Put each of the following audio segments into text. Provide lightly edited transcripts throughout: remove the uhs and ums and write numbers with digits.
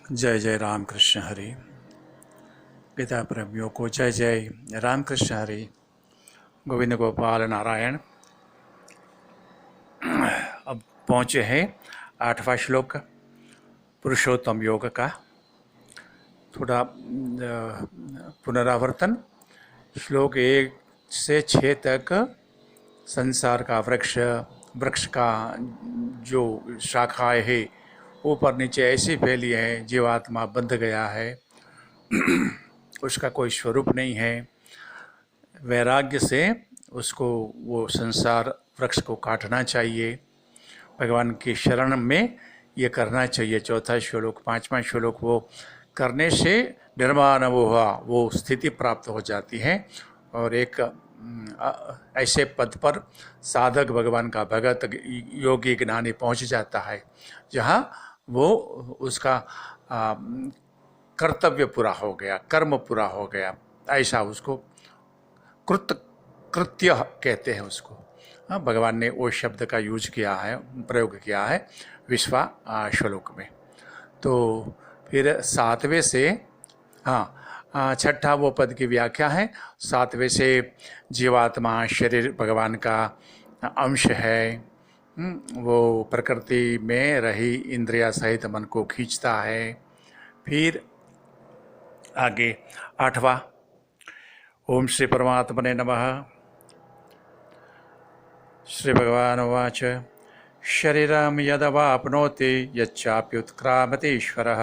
जय जय राम कृष्ण हरि। गीता प्रेमियों को जय जय राम कृष्ण हरि। गोविंद गोपाल नारायण। अब पहुँचे हैं 8वां श्लोक पुरुषोत्तम योग का। थोड़ा पुनरावर्तन। श्लोक 1 से 6 तक संसार का वृक्ष का जो शाखाएं है ऊपर नीचे ऐसी फैली है, जीवात्मा बंध गया है, उसका कोई स्वरूप नहीं है। वैराग्य से उसको वो संसार वृक्ष को काटना चाहिए, भगवान की शरण में ये करना चाहिए। 4था श्लोक 5वां श्लोक वो करने से निर्वाण वो स्थिति प्राप्त हो जाती है और एक ऐसे पद पर साधक भगवान का भगत योगी ज्ञानी पहुंच जाता है जहाँ वो उसका कर्तव्य पूरा हो गया, कर्म पूरा हो गया, ऐसा उसको कृत्य कहते हैं उसको। हाँ, भगवान ने वो शब्द का यूज किया है, प्रयोग किया है 20वां श्लोक में। तो फिर 7वें से 6ठा वो पद की व्याख्या है। 7वें से जीवात्मा शरीर भगवान का अंश है, वो प्रकृति में रही इंद्रिया सहित मन को खींचता है। फिर आगे 8वां, ओम श्री परमात्मने नमः। श्री भगवान उवाच शरीरं यदवाप्नोति यच्चाप्युत्क्रामतीश्वरः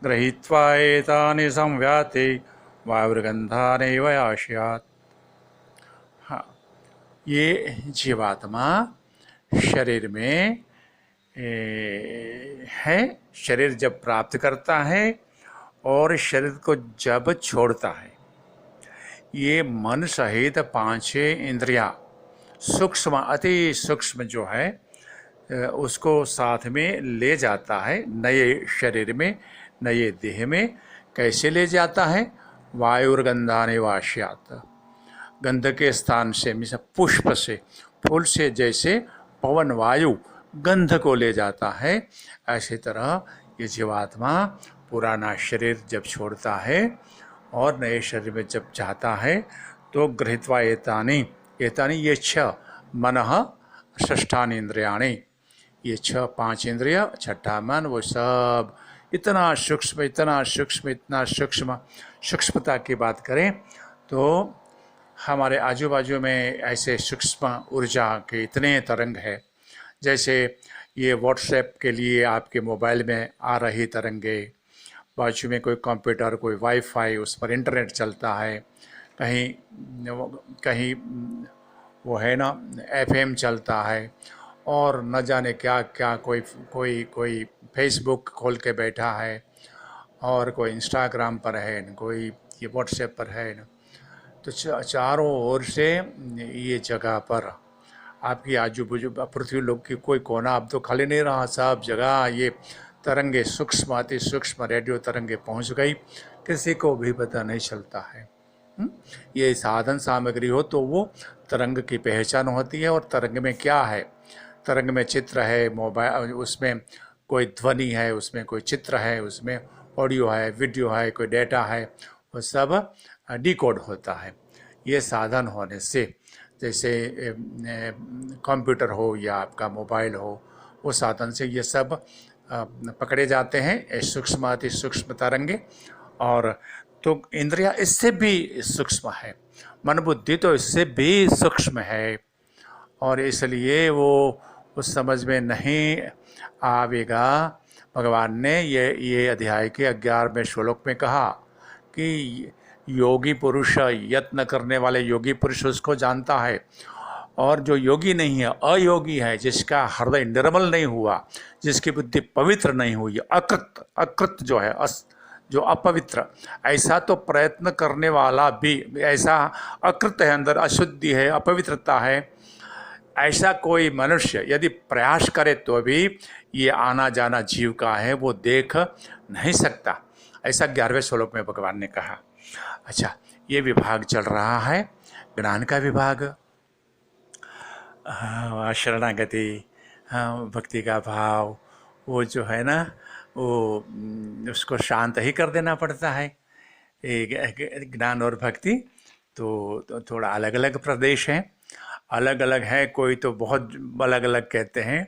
गृहीत्वा एतानि संव्याति वायुर्गन्धानेव यास्यात्। हाँ, ये जीवात्मा शरीर में है। शरीर जब प्राप्त करता है और शरीर को जब छोड़ता है, ये मन सहित 5 इंद्रियां सूक्ष्म अति सूक्ष्म जो है उसको साथ में ले जाता है नए शरीर में, नए देह में। कैसे ले जाता है? वायुर्गंधाने वास्यात्, गंध के स्थान से, मिसा पुष्प से, फूल से जैसे पवन वायु गंध को ले जाता है, ऐसी तरह ये जीवात्मा पुराना शरीर जब छोड़ता है और नए शरीर में जब जाता है तो गृहीत्वा एतानि ये 6 मनः षष्ठानि इंद्रियाणि, ये 5 इंद्रिय, 6ठा मन, वो सब इतना सूक्ष्म सूक्ष्मता की बात करें तो हमारे आजू बाजू में ऐसे सूक्ष्म ऊर्जा के इतने तरंग है। जैसे ये व्हाट्सएप के लिए आपके मोबाइल में आ रही तरंगे, बाजू में कोई कंप्यूटर, कोई वाईफाई, उस पर इंटरनेट चलता है, कहीं वो है ना एफएम चलता है, और न जाने क्या क्या, कोई फेसबुक खोल के बैठा है, और कोई इंस्टाग्राम पर है, कोई ये व्हाट्सएप पर है ना। तो चारों ओर से ये जगह पर आपकी आजू बाजू पृथ्वी लोक की कोई कोना अब तो खाली नहीं रहा, सब जगह ये तरंगे सूक्ष्म अति सूक्ष्म रेडियो तरंगे पहुंच गई, किसी को भी पता नहीं चलता है। ये साधन सामग्री हो तो वो तरंग की पहचान होती है। और तरंग में क्या है? तरंग में चित्र है, मोबाइल, उसमें कोई ध्वनि है, उसमें कोई चित्र है, उसमें ऑडियो है, वीडियो है, कोई डेटा है, वो सब डिकोड होता है। ये साधन होने से, जैसे कंप्यूटर हो या आपका मोबाइल हो, वो साधन से ये सब पकड़े जाते हैं, सूक्ष्म अति सूक्ष्म तरंगे। और तो इंद्रिया इससे भी सूक्ष्म है, मन बुद्धि तो इससे भी सूक्ष्म है, और इसलिए वो उस समझ में नहीं आवेगा। भगवान ने ये अध्याय के 11वें श्लोक में कहा कि योगी पुरुष, यत्न करने वाले योगी पुरुष उसको जानता है, और जो योगी नहीं है, अयोगी है, जिसका हृदय निर्मल नहीं हुआ, जिसकी बुद्धि पवित्र नहीं हुई, अकृत जो है, जो अपवित्र, ऐसा तो प्रयत्न करने वाला भी ऐसा अकृत है, अंदर अशुद्धि है, अपवित्रता है, ऐसा कोई मनुष्य यदि प्रयास करे तो भी ये आना जाना जीव का है, वो देख नहीं सकता। ऐसा 11वें श्लोक में भगवान ने कहा। अच्छा, ये विभाग चल रहा है, ज्ञान का विभाग, शरणागति, भक्ति का भाव, वो जो है ना, वो उसको शांत ही कर देना पड़ता है। ज्ञान और भक्ति तो थोड़ा अलग अलग प्रदेश हैं, अलग अलग हैं। कोई तो बहुत अलग अलग कहते हैं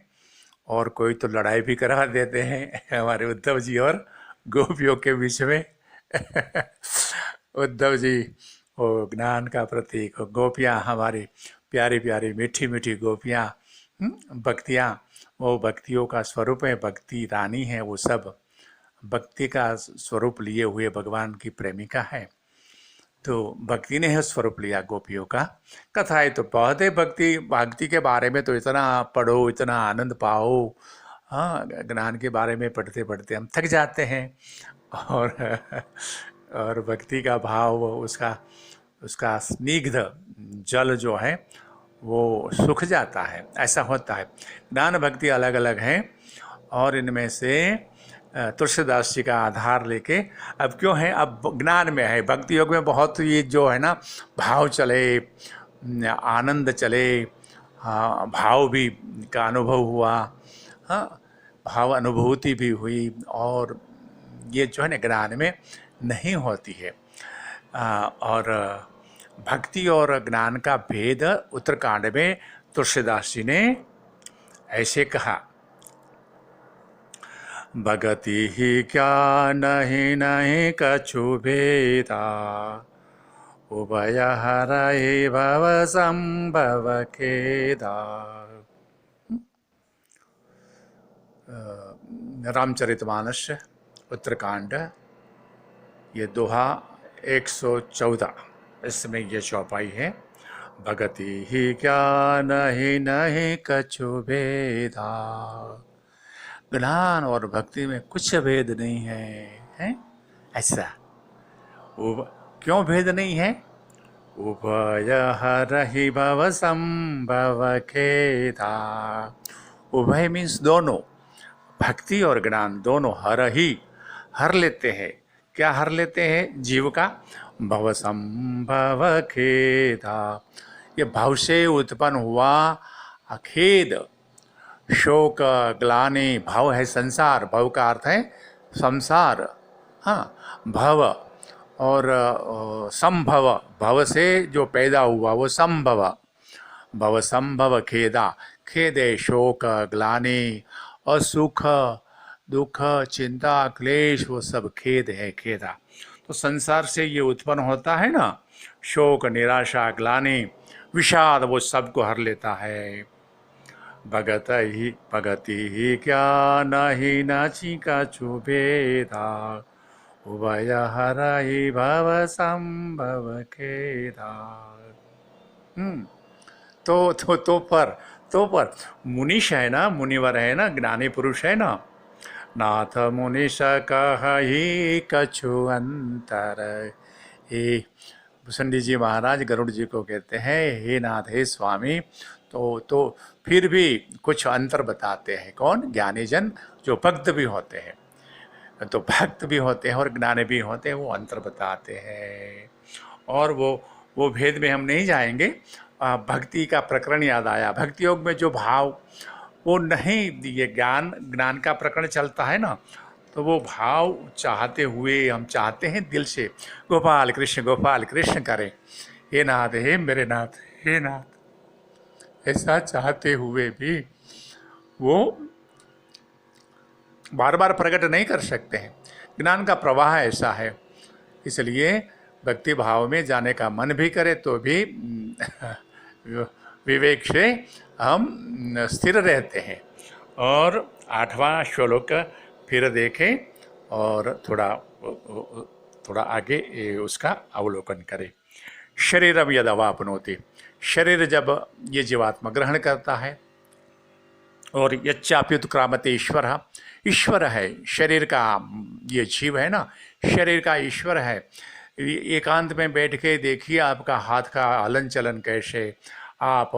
और कोई तो लड़ाई भी करा देते हैं हमारे उद्धव जी और गोपियों के बीच में उद्धव जी वो ज्ञान का प्रतीक, गोपियाँ हमारी प्यारी प्यारी मीठी मीठी गोपियाँ, भक्तियाँ, वो भक्तियों का स्वरूप है, भक्ति रानी है, वो सब भक्ति का स्वरूप लिए हुए भगवान की प्रेमिका है। तो भक्ति ने है स्वरूप लिया गोपियों का। कथाएं तो बहुत है भक्ति भक्ति के बारे में, तो इतना पढ़ो, इतना आनंद पाओ। हाँ, ज्ञान के बारे में पढ़ते पढ़ते हम थक जाते हैं और और भक्ति का भाव, उसका उसका स्निग्ध जल जो है वो सूख जाता है, ऐसा होता है। ज्ञान भक्ति अलग अलग हैं और इनमें से तुलसीदास जी का आधार लेके अब क्यों है, अब ज्ञान में है। भक्ति योग में बहुत ये जो है ना भाव चले, आनंद चले, हाँ भाव भी का अनुभव हुआ, हाँ भाव अनुभूति भी हुई, और ये जो है ना ज्ञान में नहीं होती है। और भक्ति और ज्ञान का भेद उत्तरकांड में तुलसीदास जी ने ऐसे कहा, भगति ही क्या नहीं नहीं कछु भेदा, उभय हरहि भव संभव खेदा। रामचरितमानस उत्तरकांड, ये दोहा 114, इसमें ये चौपाई है। भगति ही क्या नहीं नहीं कछु भेदा, ज्ञान और भक्ति में कुछ भेद नहीं है, हैं? ऐसा क्यों भेद नहीं है? उभय हरहि भव संभव खेदा। उभय मीन्स दोनों, भक्ति और ज्ञान दोनों हर लेते हैं। क्या हर लेते हैं? जीव का भव संभव खेदा, ये भव से उत्पन्न हुआ खेद, शोक, ग्लानि। भव है संसार, भव का अर्थ है संसार, हाँ भव। और संभव, भव से जो पैदा हुआ वो संभव, भव संभव खेदा। खेद है शोक, ग्लानि, असुख, दुख, चिंता, क्लेश, वो सब खेद है, खेदा। तो संसार से ये उत्पन्न होता है ना, शोक, निराशा, ग्लानि, विषाद, वो सबको हर लेता है। भगति ही क्या नहीं नाची का चुभेदा, उभय हरहि भव संभव खेदा। तो पर मुनीश है ना, मुनिवर है ना, ज्ञानी पुरुष है ना, नाथ मुनीश कहि कछु अंतर। हे भुसंडी जी महाराज गरुड़ जी को कहते हैं, हे नाथ, हे स्वामी, तो फिर भी कुछ अंतर बताते हैं। कौन? ज्ञानी जन जो भक्त भी होते हैं, तो भक्त भी होते हैं और ज्ञानी भी होते हैं, वो अंतर बताते हैं। और वो भेद में हम नहीं जाएंगे। भक्ति का प्रकरण याद आया। भक्ति योग में जो भाव वो नहीं, ये ज्ञान का प्रकरण चलता है ना, तो वो भाव चाहते हुए हम चाहते हैं दिल से गोपाल कृष्ण करें, हे नाथ, हे मेरे नाथ, हे नाथ, ऐसा चाहते हुए भी वो बार बार प्रकट नहीं कर सकते हैं। ज्ञान का प्रवाह ऐसा है, इसलिए भक्ति भाव में जाने का मन भी करे तो भी विवेक से हम स्थिर रहते हैं। और 8वां श्लोक फिर देखें और थोड़ा आगे उसका अवलोकन करें। शरीरम यद अवाप्नोति, शरीर जब ये जीवात्मा ग्रहण करता है, और यच्चाप्युत्क्रामते ईश्वर है शरीर का, ये जीव है ना, शरीर का ईश्वर है। एकांत में बैठ के देखिए आपका हाथ का हलन चलन कैसे, आप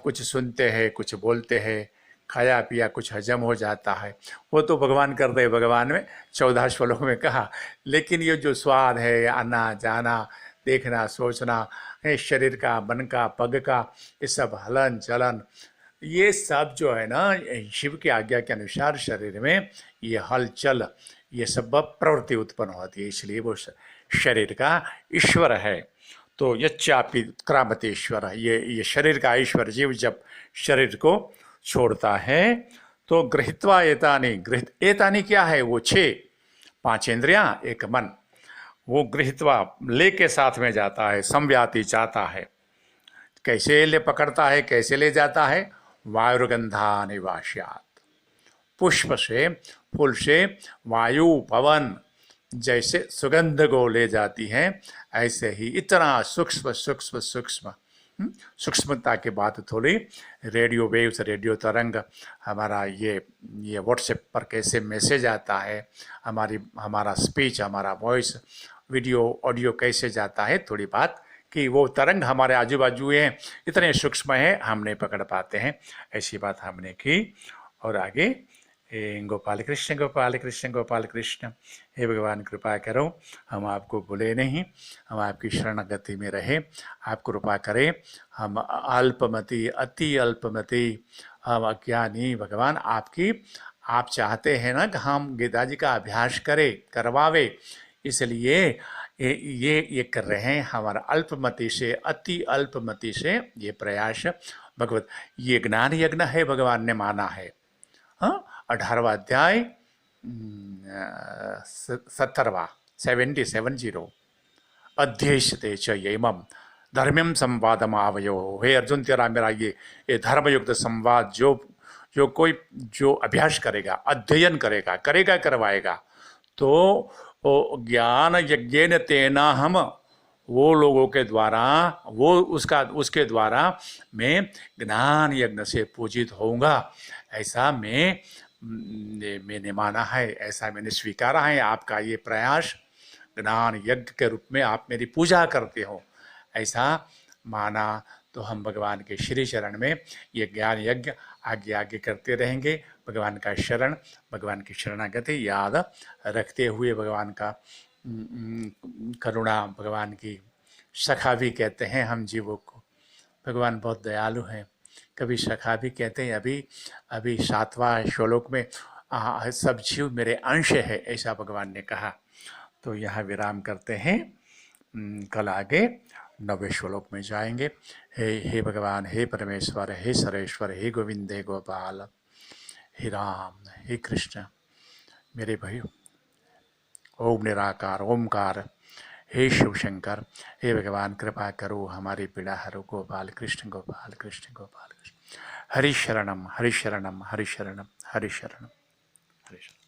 कुछ सुनते हैं, कुछ बोलते हैं, खाया पिया कुछ हजम हो जाता है, वो तो भगवान कर रहे, भगवान में 14 श्लोक में कहा। लेकिन ये जो स्वाद है, आना जाना, देखना, सोचना है, शरीर का, मन का, पग का, ये सब हलन चलन, ये सब जो है ना, शिव की आज्ञा के अनुसार शरीर में ये हलचल, ये सब प्रवृत्ति उत्पन्न होती है, इसलिए वो शरीर का ईश्वर है। तो यच्चापि क्रामतेश्वर, ये शरीर का ईश्वर जीव जब शरीर को छोड़ता है तो गृहीत्वा एतानि, गृहित एतानि क्या है, वो 6 5 इंद्रियां एक मन, वो गृहीत्वा लेके साथ में जाता है, संव्याति चाहता है। कैसे ले पकड़ता है, कैसे ले जाता है, वायुर्गंधा निवास्यात, पुष्प से, फूल से वायु पवन जैसे सुगंध को ले जाती है, ऐसे ही इतना सूक्ष्म सूक्ष्म सूक्ष्म सूक्ष्मता की बात थोड़ी, रेडियो वेव्स, रेडियो तरंग, हमारा ये व्हाट्सएप पर कैसे मैसेज आता है, हमारा स्पीच, हमारा वॉइस, वीडियो, ऑडियो कैसे जाता है, थोड़ी बात कि वो तरंग हमारे आजू बाजू हैं, इतने सूक्ष्म है, हम नहीं पकड़ पाते हैं, ऐसी बात हमने की। और आगे गोपाल कृष्ण गोपाल कृष्ण गोपाल कृष्ण, हे भगवान कृपा करो, हम आपको भूले नहीं, हम आपकी शरणागति में रहे, आप कृपा करें, हम अल्पमति, अति अल्पमति, हम अज्ञानी, भगवान आप चाहते हैं ना कि हम गीता जी का अभ्यास करें, करवावे, इसलिए ये कर रहे हैं, हमारा अल्पमति से, अति अल्पमति से ये प्रयास भगवत, ये ज्ञान यज्ञ है, भगवान ने माना है। हाँ, 18वां अध्याय 70वां 70 अध्येष्यते च येमं धर्म्यम संवादम आवयो, हे अर्जुन तेरा मेरा ये धर्मयुक्त संवाद जो कोई जो अभ्यास करेगा, अध्ययन करेगा, करवाएगा, तो ज्ञान यज्ञेन तेना हम, वो लोगों के द्वारा, वो उसके द्वारा मैं ज्ञान यज्ञ से पूजित होऊंगा, ऐसा मैंने माना है, ऐसा मैंने स्वीकारा है। आपका ये प्रयास ज्ञान यज्ञ के रूप में आप मेरी पूजा करते हो, ऐसा माना, तो हम भगवान के श्री चरण में ये ज्ञान यज्ञ आगे आगे करते रहेंगे। भगवान का शरण, भगवान की शरणागति याद रखते हुए, भगवान का करुणा, भगवान की सखा भी कहते हैं हम जीवों को, भगवान बहुत दयालु हैं, कभी सखा भी कहते हैं। अभी 7वां श्लोक में सब जीव मेरे अंश है, ऐसा भगवान ने कहा। तो यहाँ विराम करते हैं, कल आगे 9वें श्लोक में जाएंगे। हे भगवान, हे परमेश्वर, हे सरेश्वर, हे गोविंद, हे गोपाल, हे राम, हे कृष्ण, मेरे भाई, ओम निराकार ओमकार, हे शिव शंकर, हे भगवान कृपा करो, हमारी पीड़ा हरो, गोपाल कृष्ण गोपाल कृष्ण गोपाल कृष्ण, हरि शरणम हरि शरणम हरि शरणम हरि शरणम हरि शरणम।